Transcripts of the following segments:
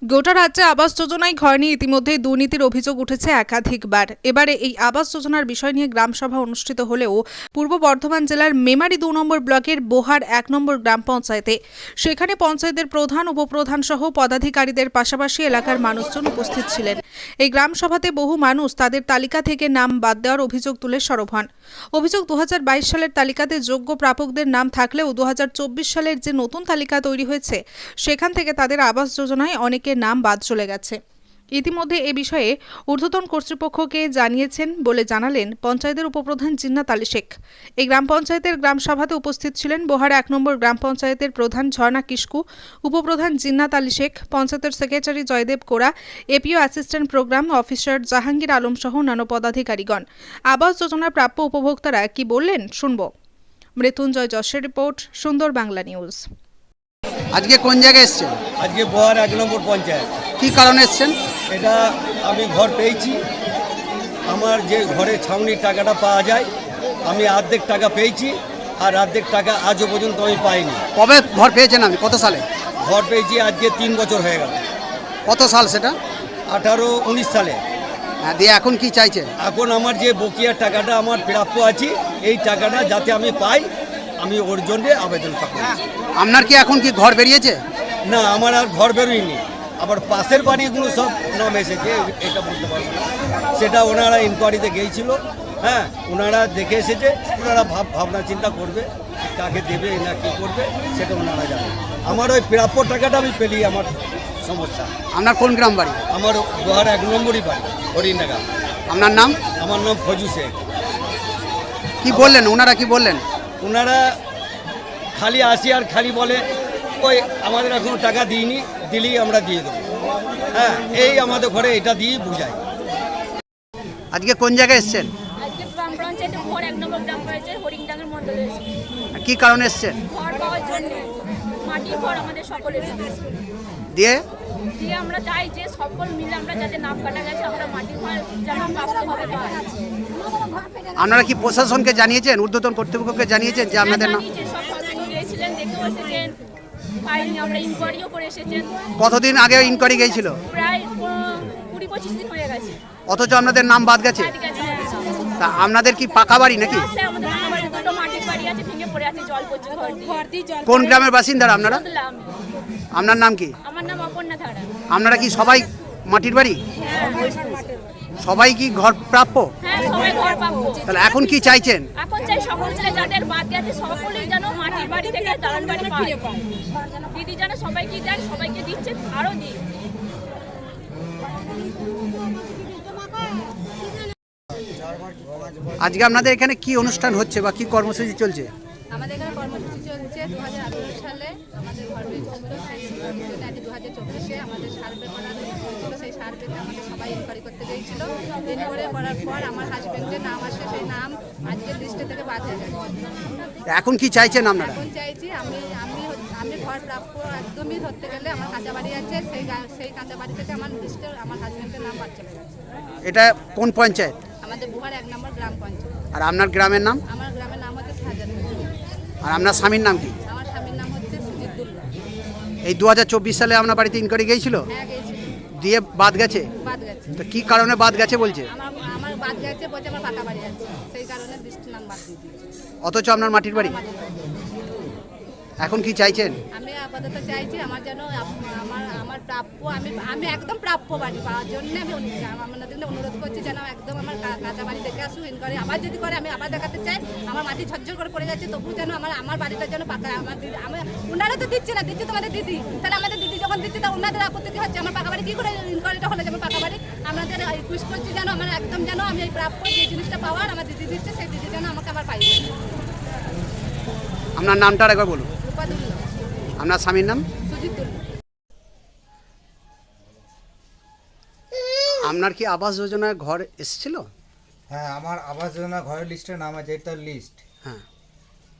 গোটা রাজ্যে আবাস যোজনায় ঘর নিয়ে ইতিমধ্যেই দুর্নীতির অভিযোগ উঠেছে একাধিকবার। এবারে এই আবাস যোজনার বিষয় নিয়ে গ্রামসভা অনুষ্ঠিত হলেও পূর্ব বর্ধমান জেলার মেমারি 2 নম্বর ব্লকের বোহার 1 নম্বর গ্রাম পঞ্চায়েতে সেখানে পঞ্চায়েতের প্রধান উপপ্রধান সহ পদাধিকারীদের পাশাপাশি এলাকার মানুষজন উপস্থিত ছিলেন। এই গ্রামসভাতে বহু মানুষ তাদের তালিকা থেকে নাম বাদ দেওয়ার অভিযোগ তুলে সরব হন। অভিযোগ 2022 সালের তালিকাতে যোগ্য প্রাপকদের নাম থাকলেও 2024 সালের যে নতুন তালিকা তৈরি হয়েছে সেখান থেকে তাদের আবাস যোজনায় অনেকের নাম বাদ চলে গেছে। ইতিমধ্যে এ বিষয়ে ঊর্ধ্বতন কর্তৃপক্ষকে জানিয়েছেন বলে জানালেন পঞ্চায়েতের উপপ্রধান জিন্নাত আলী শেখ। এই গ্রাম পঞ্চায়েতের গ্রাম সভাতে উপস্থিত ছিলেন বোহার 1 নম্বর গ্রাম পঞ্চায়েতের প্রধান ঝর্ণা কিস্কু, উপপ্রধান জিন্নাত আলী শেখ, পঞ্চায়েতের secretary Joydeb Kora, APO assistant program officer Jahangir Alam সহ অন্যান্য পদাধিকারীগণ। আবাস যোজনার প্রাপ্য উপভোক্তারা কি বললেন শুনব। মৃত্যুঞ্জয় যশের রিপোর্ট, সুন্দর বাংলা নিউজ। আজকে কোন জায়গায় এসেছেন? আজকে বোহার 1 নম্বর পঞ্চায়েত। কি কারণে এসেছেন? এটা আমি ঘর পেয়েছি, আমার যে ঘরে ছাউনির টাকাটা পাওয়া যায় আমি অর্ধেক টাকা পেয়েছি, আর অর্ধেক টাকা আজও পর্যন্ত আমি পাইনি। কবে ঘর পেয়েছেন? আপনি কত সালে ঘর পেয়েছি? আজকে 3 বছর হয়ে গেল। কত সাল সেটা? 18-19 সালে। হ্যাঁ, দিয়ে এখন কি চাইছেন? এখন আমার যে বকেয়া টাকাটা আমার প্রাপ্য আছে এই টাকাটা যাতে আমি পাই, আমি ওর জন্যে আবেদন করছি। আপনার কি এখন কি ঘর বেরিয়েছে? না, আমার আর ঘর বেরোয়নি। আবার পাশের বাড়িগুলো সব নাম এসেছে, এটা বলতে পারবো না। সেটা ওনারা ইনকোয়ারিতে গিয়েছিল, হ্যাঁ, ওনারা দেখে এসেছে। ওনারা ভাবনা চিন্তা করবে কাকে দেবে না কী করবে সেটা ওনারা জানে। আমার ওই প্রাপ্য টাকাটা আমি পেলি, আমার সমস্যা। আপনার কোন গ্রাম বাড়ি? আমার বোহার 1 নম্বরই বাড়ি, হরিণডাঙ্গা। আপনার নাম? আমার নাম ফজু শেখ। কি বললেন ওনারা? কি বললেন ওনারা? খালি আসি আর খালি বলে ওই আমাদের এখনো টাকা দিইনি, দিলেই আমরা দিয়ে দেবো। হ্যাঁ, এই আমাদের ঘরে এটা দিয়েই বুঝাই। আজকে কোন জায়গায় এসেছেন? আজকে গ্রাম পঞ্চায়েতে বোহার 1 নম্বর গ্রাম পঞ্চায়েত হরিণডাঙ্গার মন্ডলে এসেছি। কি কারণে এসেছেন? ঘর পাওয়ার জন্য, মাটির ঘর আমাদের সকলের। দিয়ে দিয়ে আমরা চাই যে সকল মিলে আমরা যাতে নাম কাটা গেছে আমরা মাটির ঘর যেন প্রাপ্তভাবে পাই। আপনারা কি প্রশাসনকে জানিয়েছেন, ঊর্ধ্বতন কর্তৃপক্ষকে জানিয়েছেন যে আপনাদের নাম? জানিয়েছে, সব সদস্য গিয়েছিলেন, দেখেও এসেছেন, পাইনি। আমরা ইনকোয়ারিও করে এসেছেন। কতদিন আগে ইনকোয়ারি গিয়েছিল? প্রায় 20-25 দিন হয়ে গেছে। অথচ আপনাদের নাম বাদ গেছে। বাদ গেছে আমাদের সব। তা আপনাদের কি পাকা বাড়ি নাকি? আছে, আমাদের বাড়ি দুটো মাটির বাড়ি আছে, ভেঙে পড়ে আছে, জল পড়ছে ঘর দিয়ে। কোন গ্রামের বাসিন্দারা আপনারা? বদলাম। আপনার নাম কি? আমার নাম অপর্ণা ধারা। আপনারা কি সবাই মাটির বাড়ি? সবাই কি ঘর প্রাপ্য? হ্যাঁ, সবাই ঘর পাবো। তাহলে এখন কি চাইছেন? এখন চাই সকল ছেলে যাদের বাদ গেছে সকলেই যেন মাটির বাড়ি থেকে দালান বাড়ি পায়। দিদি যেন সবাইকে দেন, সবাইকে দিচ্ছে, আরো দিই। আজকে আপনাদের এখানে কি অনুষ্ঠান হচ্ছে বা কি কর্মসূচি চলছে? আমাদের এখানে কর্মসূচি চলছে 2018 সালে আমাদের ঘর পেয়েছিল, সেই 2024-এ আমাদের সার্ভে করা হয়েছিল। সেই সার্ভেতে আমাদের সবাই ইনকোয়ারি করতে গিয়েছিল। ইনকোয়ারি করার পর আমার হাজব্যান্ডের নাম আসে, সেই নাম আজকের লিস্টে থেকে বাদ হয়ে গেছে। এখন কি চাইছেন আপনারা? এখন চাইছি আমি ঘর প্রাপ্য একদমই ধরতে গেলে আমার কাঁচা বাড়ি আছে, সেই কাঁচা বাড়ি থেকে আমার লিস্টে আমার হাজব্যান্ডের নাম বাদ চলে গেছে। এটা কোন পঞ্চায়েত? আমাদের বোহার 1 নম্বর গ্রাম পঞ্চায়েত। আর আপনার গ্রামের নাম? আমার গ্রামের নাম হচ্ছে সাজাদপুর। আর আপনার স্বামীর নাম কি? আমার স্বামীর নাম হচ্ছে সুজিত দুল্লা। এই 2024 সালে আপনার বাড়িতে ইনকোয়ারি গিয়েছিল, হ্যাঁ গেছি, দিয়ে বাদ গেছে। বাদ গেছে। তো কি কারণে বাদ গেছে বলছে? আমার বাদ গেছে বলছে আমার পাকা বাড়ি আছে, সেই কারণে লিস্টের নাম বাদ দিয়ে দিয়েছে। অথচ আপনার মাটির বাড়ি। এখন কি চাইছেন? আমি আপাতত চাইছি আমার যেন আমার প্রাপ্য আমি একদম প্রাপ্য বাড়ি পাওয়ার জন্য আমি আপনাদের অনুরোধ করছি যেন একদম আমার কাঁচা বাড়ি দেখে আসুন। ইনকোয়ারি আবার যদি করে আমি আবার দেখাতে চাই। আমার মাটি ঝরঝর করে পড়ে যাচ্ছে, তবু যেন আমার বাড়িটা যেন পাকা। আমার দিদি ওনারা তো দিচ্ছে না, দিচ্ছে তোমাদের দিদি। তাহলে আমাদের দিদি যখন দিচ্ছে তা ওনাদের আপত্তি কি হচ্ছে? আমার পাকা বাড়ি কী করে ইনকোয়ারিটা হলে যেমন পাকা বাড়ি? আপনাদের রিকোয়েস্ট করছি যেন আমার একদম যেন আমি এই প্রাপ্য যে জিনিসটা পাওয়ার আমার দিদি দিচ্ছে, সেই দিদি যেন আমাকে আবার পাই। আপনার নামটা একবার বলুন। রূপাদুল্লা। আপনার স্বামীর নাম? সুজিত দুল্লা। আপনার কি আবাস যোজনার ঘর এসেছিল? হ্যাঁ, আমার আবাস যোজনা ঘরের লিস্টের নাম আছে, এটা লিস্ট। হ্যাঁ,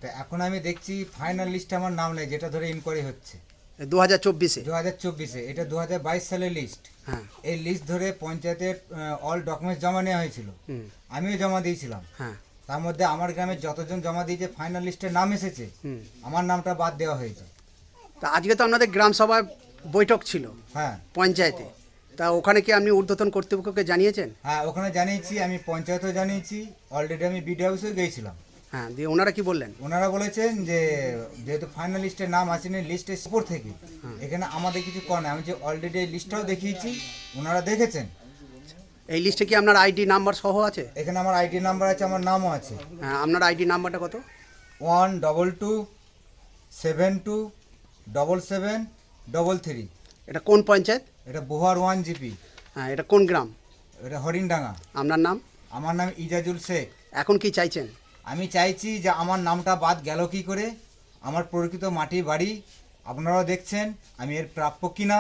তো এখন আমি দেখছি ফাইনাল লিস্টে আমার নাম নেই, যেটা ধরে ইনকোয়ারি হচ্ছে 2024-এ। 2024-এ। এটা 2022 সালের লিস্ট। হ্যাঁ, এই লিস্ট ধরে পঞ্চায়েতের অল ডকুমেন্টস জমা নেওয়া হয়েছিল, আমিও জমা দিয়েছিলাম। হ্যাঁ, তার মধ্যে আমার গ্রামের যতজন জমা দিয়েছে ফাইনাল লিস্টে নাম এসেছে, আমার নামটা বাদ দেওয়া হয়েছে। তা আজকে তো আপনাদের গ্রাম সভায় বৈঠক ছিল হ্যাঁ পঞ্চায়েতে, তা ওখানে কি আপনি ঊর্ধ্বতন কর্তৃপক্ষকে জানিয়েছেন? হ্যাঁ ওখানে জানিয়েছি, আমি পঞ্চায়েতও জানিয়েছি, অলরেডি আমি বিডিও অফিসেও গিয়েছিলাম। হ্যাঁ, দিয়ে ওনারা কি বললেন? ওনারা বলেছেন যে যেহেতু ফাইনাল লিস্টের নাম আসেনি, লিস্টের উপর থেকে এখানে আমাদের কিছু করার নেই। আমি যে অলরেডি এই লিস্টটাও দেখিয়েছি, ওনারা দেখেছেন। এই লিস্টে কি আপনার আইডি নাম্বার সহ আছে? এখানে আমার আইডি নাম্বার আছে, আমার নামও আছে। হ্যাঁ, আপনার আইডি নাম্বারটা কত? 122727733। এটা কোন পঞ্চায়েত? এটা বোহার 1 জিপি। হ্যাঁ, এটা কোন গ্রাম? এটা হরিণডাঙ্গা। আপনার নাম? আমার নাম ইজাজুল শেখ। এখন কি চাইছেন? আমি চাইছি যে আমার নামটা বাদ গেল কি করে, আমার প্রকৃত মাটির বাড়ি আপনারাও দেখছেন, আমি এর প্রাপ্য কিনা,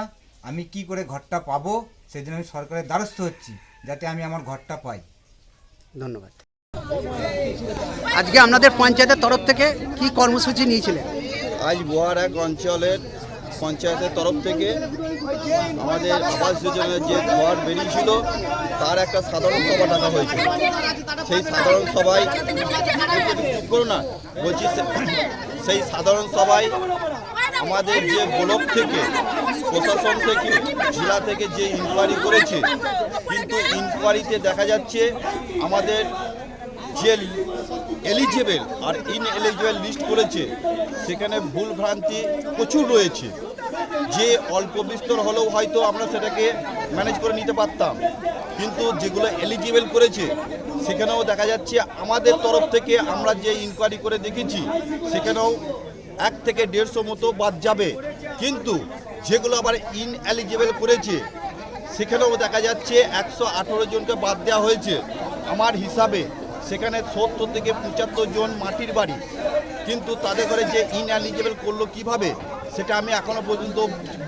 আমি কি করে ঘরটা পাবো, সেই জন্য আমি সরকারের দ্বারস্থ হচ্ছি যাতে আমি আমার ঘরটা পাই। ধন্যবাদ। আজকে আপনাদের পঞ্চায়েতের তরফ থেকে কি কর্মসূচি নিয়েছিলেন? আজ বোহার এক অঞ্চলের পঞ্চায়েতের তরফ থেকে আমাদের আবাস যোজনার যে ঘর বেরিয়েছিল তার একটা সাধারণ সভা ডাকা হয়েছিল। সেই সাধারণ সভায় করো না বলছি, সেই সাধারণ সভায় আমাদের যে ব্লক থেকে, প্রশাসন থেকে, জেলা থেকে যে ইনকোয়ারি করেছে, কিন্তু ইনকোয়ারিতে দেখা যাচ্ছে আমাদের যে এলিজেবল আর ইনএলিজেবল লিস্ট করেছে সেখানে ভুল ভ্রান্তি প্রচুর রয়েছে। যে অল্প বিস্তর হলেও হয়তো আমরা সেটাকে ম্যানেজ করে নিতে পারতাম, কিন্তু যেগুলো এলিজিবল করেছে সেখানেও দেখা যাচ্ছে আমাদের তরফ থেকে আমরা যে ইনকোয়ারি করে দেখেছি সেখানেও 1 থেকে 150 মতো বাদ যাবে, কিন্তু যেগুলো আবার ইনএলিজিবল করেছে সেখানেও দেখা যাচ্ছে 118 জনকে বাদ দেওয়া হয়েছে। আমার হিসাবে সেখানে 70 থেকে 75 জন মাটির বাড়ি, কিন্তু তাদের ঘরে যে ইনএলিজিবল করলো কিভাবে সেটা আমি এখনো পর্যন্ত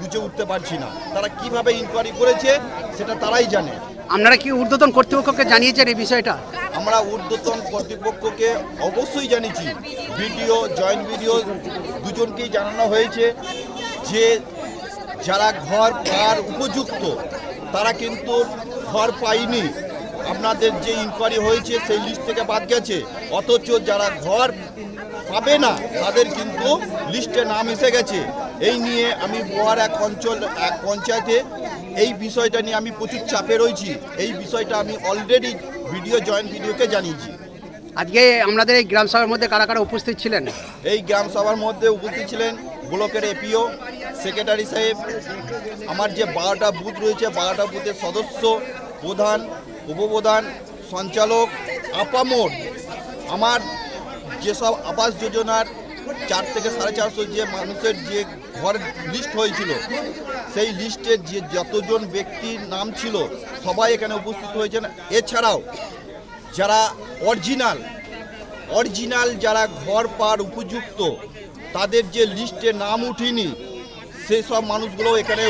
বুঝে উঠতে পারছি না। তারা কিভাবে ইনকোয়ারি করেছে সেটা তারাই জানে। আপনারা কি ঊর্ধ্বতন কর্তৃপক্ষকে জানিয়েছেন এই বিষয়টা? আমরা ঊর্ধ্বতন কর্তৃপক্ষকে অবশ্যই জানিয়েছি, বিডিও, জয়েন্ট বিডিও দুজনকেই জানানো হয়েছে যে যারা ঘর পাওয়ার উপযুক্ত তারা কিন্তু ঘর পায়নি। আপনাদের যে ইনকোয়ারি হয়েছে সেই লিস্ট থেকে বাদ গেছে, অথচ যারা ঘর পাবে না তাদের কিন্তু লিস্টে নাম এসে গেছে। এই নিয়ে আমি বোহার এক পঞ্চায়েতে এই বিষয়টা নিয়ে আমি প্রচুর চাপে রয়েছি। এই বিষয়টা আমি অলরেডি ভিডিও, জয়েন্ট ভিডিওকে জানিয়েছি। আজকে আমাদের এই গ্রাম সভার মধ্যে কারা কারা উপস্থিত ছিলেন? এই গ্রাম সভার মধ্যে উপস্থিত ছিলেন ব্লকের এপিও, সেক্রেটারি সাহেব, আমার যে 12টা বুথ রয়েছে 12টা বুথের সদস্য, প্রধান, উপপ্রধান, সঞ্চালক, আপামোট আমার যেসব আবাস যোজনার 4 থেকে 450 যে মানুষের যে ঘর লিস্ট হয়েছিল সেই লিস্টে যে যতজন ব্যক্তির নাম ছিল সবাই এখানে উপস্থিত হয়েছেন। এছাড়াও যারা অরিজিনাল যারা ঘর পাওয়ার উপযুক্ত তাদের যে লিস্টে নাম উঠিনি সেসব মানুষগুলো এখানে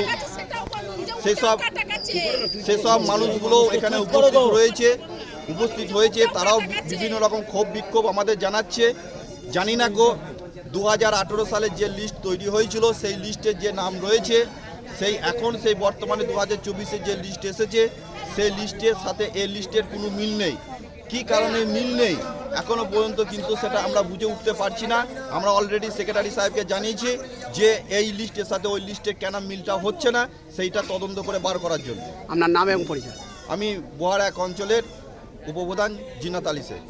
সেসব মানুষগুলো এখানে উপস্থিত হয়েছে। তারাও বিভিন্ন রকম ক্ষোভ বিক্ষোভ আমাদের জানাচ্ছে। জানি না গো 2018 সালে যে লিস্ট তৈরি হয়েছিল সেই লিস্টের যে নাম রয়েছে সেই বর্তমানে 2024-এ যে লিস্ট এসেছে সেই লিস্টের সাথে এই লিস্টের কোনো মিল নেই। কী কারণে মিল নেই এখনো পর্যন্ত কিন্তু সেটা আমরা বুঝে উঠতে পারছি না। আমরা অলরেডি সেক্রেটারি সাহেবকে জানিয়েছি যে এই লিস্টের সাথে ওই লিস্টে কেন মিলটা হচ্ছে না সেইটা তদন্ত করে বার করার জন্য। আপনার নাম এবং পরিচয়? আমি বোহার এক অঞ্চলের উপপ্রধান জিনাত আলী শেখ।